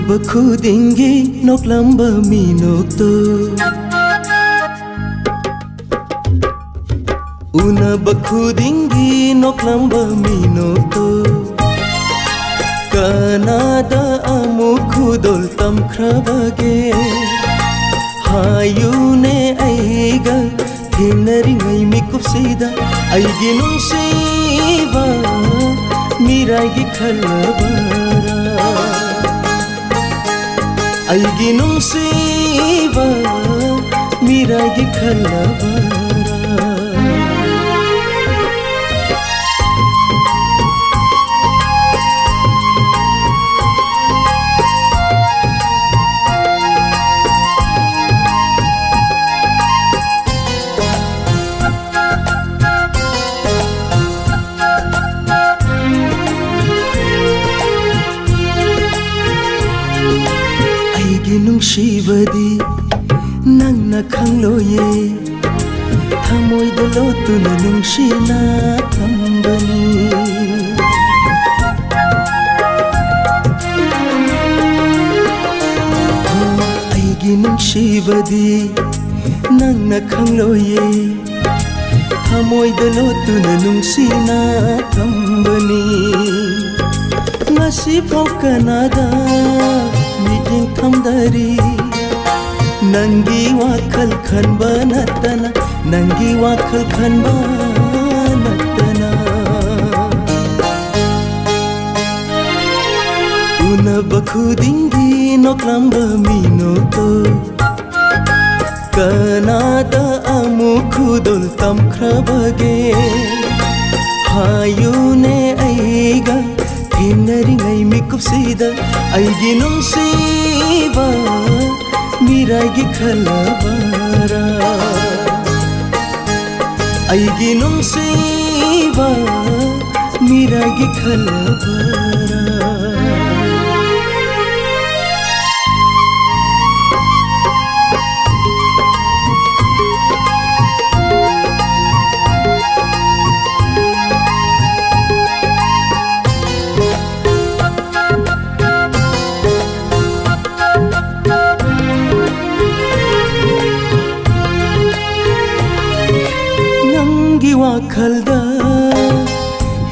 Khudingi noklamba minokto Unaba khudingi noklamba minokto Kanada amu khudol tam khrabage Hayune aiga thinari ngai mikupsida aigi nungsiba miragi khalabara Aigi nungsiba miragi khalabara Nungshibadi nangna khangloye thamoida lotuna nungshina thambani aigi nungshibadi nangna khangloye thamoida lotuna nungshina thambani ngasi phau kanada Mijing thamdari Nangi wakhal khanba natana Nangi wakhal khanba natana Unaba khudingi noklamba minokto Kanada amu khudol tam khrabage Hayune aiga Thinari ngai mikupsida aigi nungsiba miragi khalabara aigi nungsiba miragi khalabara Wakhalda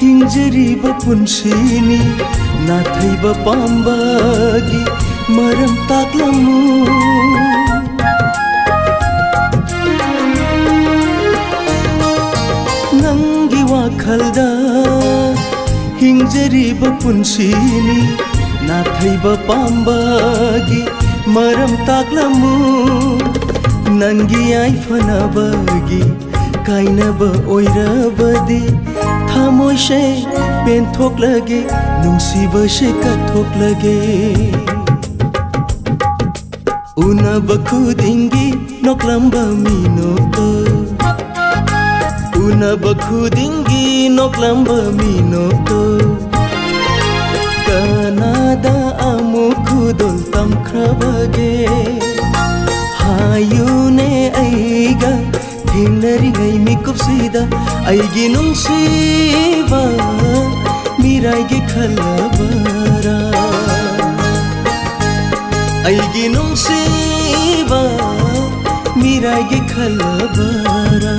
hingjariba punshini nathaiba pambagi maram taklamu Nangi wakhalda hingjariba punshini nathaiba pambagi maram taklamu Nangi ai fanabagi Kainaba oirabadi thamoi she penthok lage nungsiba she kathok lage Unaba khudingi noklamba minokto Unaba khudingi noklamba minokto Kanada amu khudol tam khrabage Hayune aiga Thinari ngai mikupsida aigi nungsiba miragi khalabara aigi nungsiba miragi khalabara